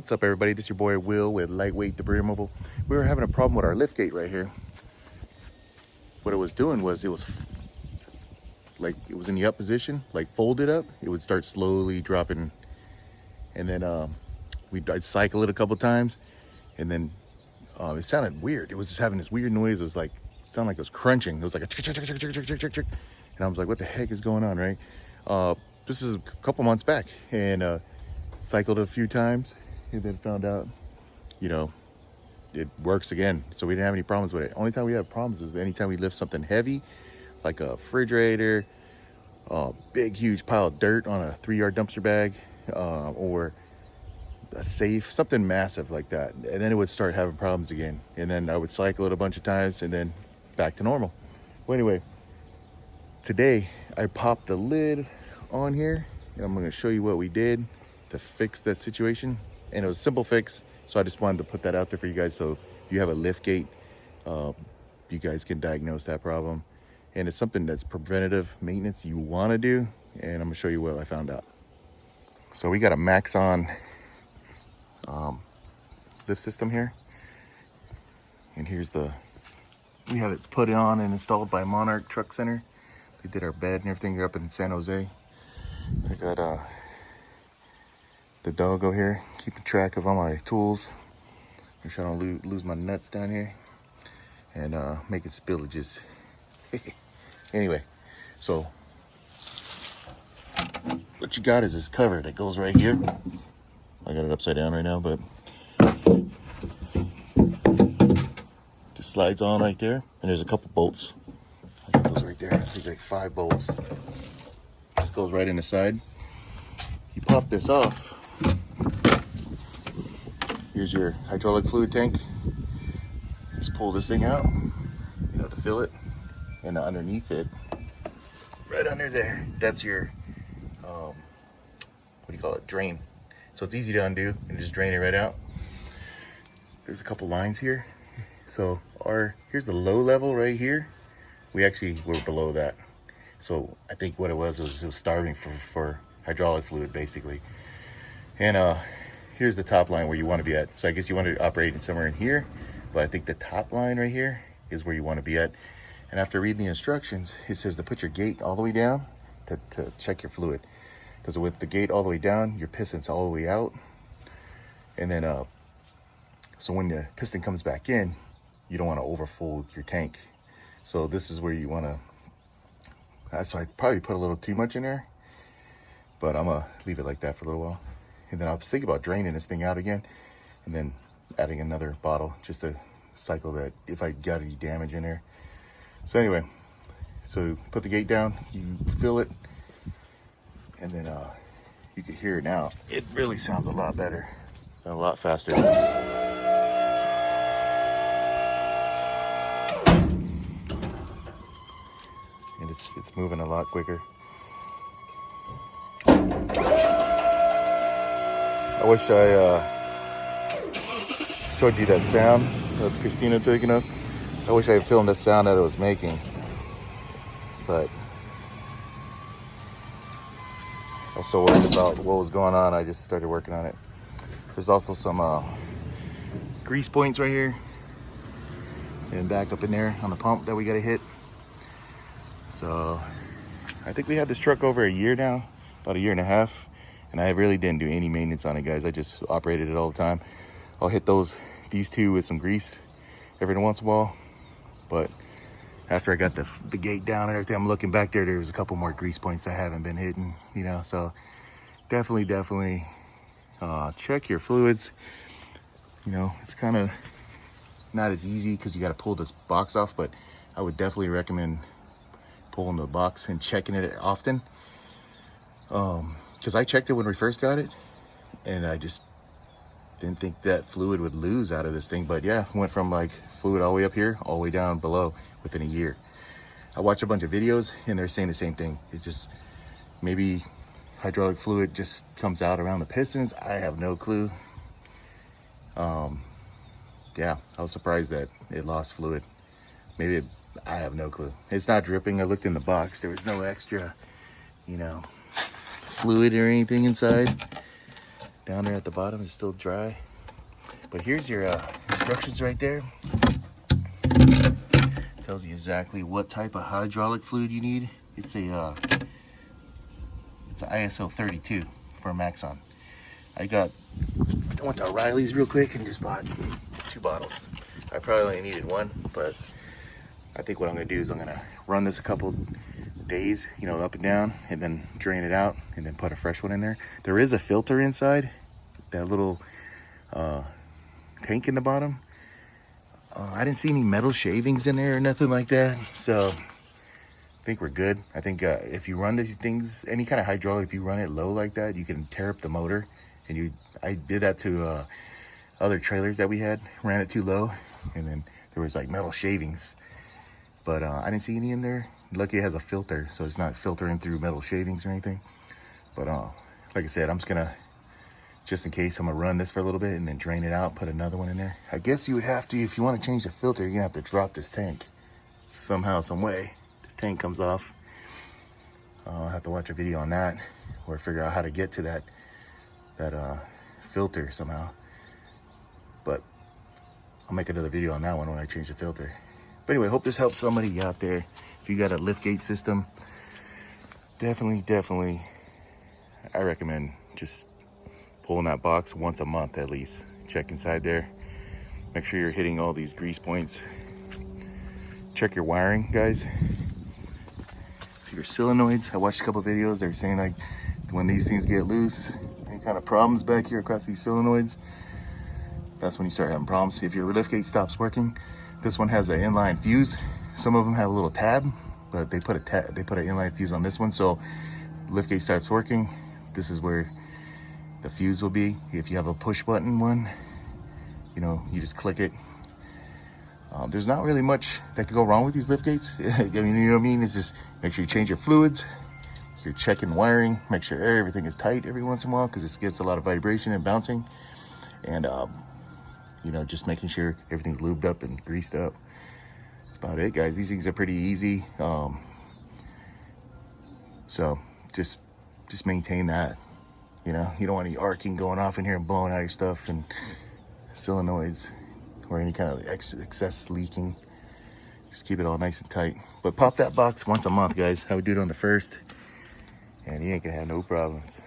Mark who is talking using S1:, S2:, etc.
S1: What's up, everybody? This is your boy Will with Lightweight Debris Removal. We were having a problem with our lift gate right here. What it was doing was it was in the up position, like folded up. It would start slowly dropping, and then I'd cycle it a couple times, and then it sounded weird. It was just having this weird noise. It was like, it sounded like it was crunching. It was like a chick, chick, chick, chick, chick, chick, chick, chick. And I was like, what the heck is going on, right? This is a couple months back, and cycled it a few times, and then found out, it works again. So we didn't have any problems with it. Only time we have problems is anytime we lift something heavy, like a refrigerator, a big, huge pile of dirt on a 3-yard dumpster bag, or a safe, something massive like that. And then it would start having problems again. And then I would cycle it a bunch of times and then back to normal. Well, anyway, today I popped the lid on here, and I'm gonna show you what we did to fix that situation. And it was a simple fix, so I just wanted to put that out there for you guys. So if you have a lift gate, you guys can diagnose that problem. And it's something that's preventative maintenance you want to do, and I'm gonna show you what I found out. So we got a Maxon lift system here, and we have it put on and installed by Monarch Truck Center. They did our bed and everything. They're up in San Jose. I got the doggo here, keeping track of all my tools. I'm trying to lose my nuts down here, and making spillages. Anyway, so what you got is this cover that goes right here. I got it upside down right now, but just slides on right there, and there's a couple bolts. I got those right there. There's like 5 bolts. This goes right in the side. You pop this off. Here's your hydraulic fluid tank. Just pull this thing out, to fill it. And underneath it, right under there, that's your, drain. So it's easy to undo and just drain it right out. There's a couple lines here. So here's the low level right here. We actually were below that. So I think what it was starving for hydraulic fluid, basically. And here's the top line where you want to be at. So I guess you want to operate in somewhere in here, but I think the top line right here is where you want to be at. And after reading the instructions, it says to put your gate all the way down to check your fluid. Because with the gate all the way down, your piston's all the way out. And then, so when the piston comes back in, you don't want to overfold your tank. So this is where you want to, so I probably put a little too much in there, but I'm going to leave it like that for a little while. And then I was thinking about draining this thing out again, and then adding another bottle just to cycle that if I got any damage in there. So anyway, so put the gate down, you fill it, and then you can hear it now. It really sounds a lot better. Sounds a lot faster. And it's moving a lot quicker. I wish I showed you that sound. That's Christina taking off. I wish I had filmed the sound that it was making, but I was so worried about what was going on, I just started working on it. There's also some grease points right here and back up in there on the pump that we got to hit. So I think we had this truck over a year now, about 1.5 years, and I really didn't do any maintenance on it, guys. I just operated it all the time. I'll hit these two with some grease every once in a while. But after I got the gate down and everything, I'm looking back there, there's a couple more grease points I haven't been hitting, so definitely check your fluids. It's kind of not as easy because you got to pull this box off, but I would definitely recommend pulling the box and checking it often. Because I checked it when we first got it, and I just didn't think that fluid would lose out of this thing. But yeah, went from like fluid all the way up here all the way down below within a year. I watched a bunch of videos and they're saying the same thing. It just, maybe hydraulic fluid just comes out around the pistons. I have no clue. Yeah, I was surprised that it lost fluid. I have no clue. It's not dripping. I looked in the box. There was no extra, fluid or anything inside. down there at the bottom is still dry. But here's your instructions right there. Tells you exactly what type of hydraulic fluid you need. It's a ISO 32 for Maxon. I went to O'Reilly's real quick and just bought 2 bottles. I probably only needed 1, but I think what I'm gonna do is I'm gonna run this a couple days, you know, up and down, and then drain it out, and then put a fresh one in there. There is a filter inside that little tank in the bottom. I didn't see any metal shavings in there or nothing like that, so I think we're good. I think if you run these things, any kind of hydraulic, if you run it low like that, you can tear up the motor. And I did that to other trailers that we had, ran it too low, and then there was like metal shavings. But I didn't see any in there. Lucky it has a filter, so it's not filtering through metal shavings or anything. But like I said, I'm just gonna, just in case, I'm gonna run this for a little bit and then drain it out, put another one in there. I guess you would have to, if you want to change the filter, you're gonna have to drop this tank somehow, some way. This tank comes off. I'll have to watch a video on that, or figure out how to get to that filter somehow. But I'll make another video on that one when I change the filter. But anyway, hope this helps somebody out there. If you got a liftgate system, definitely I recommend just pulling that box once a month at least. Check inside there, make sure you're hitting all these grease points. Check your wiring, guys. For your solenoids, I watched a couple videos. They're saying like when these things get loose, any kind of problems back here across these solenoids, that's when you start having problems. If your liftgate stops working, this one has an inline fuse. Some of them have a little tab, but they put an inline fuse on this one. So liftgate starts working, this is where the fuse will be. If you have a push button one, you know, you just click it. There's not really much that could go wrong with these liftgates. I mean, you know what I mean? It's just make sure you change your fluids. You're checking wiring, make sure everything is tight every once in a while, because it gets a lot of vibration and bouncing. And you know, just making sure everything's lubed up and greased up. That's about it, guys. These things are pretty easy. So just maintain that. You know, you don't want any arcing going off in here and blowing out your stuff, and solenoids or any kind of excess leaking. Just keep it all nice and tight. But pop that box once a month, guys. I would do it on the 1st, and you ain't gonna have no problems.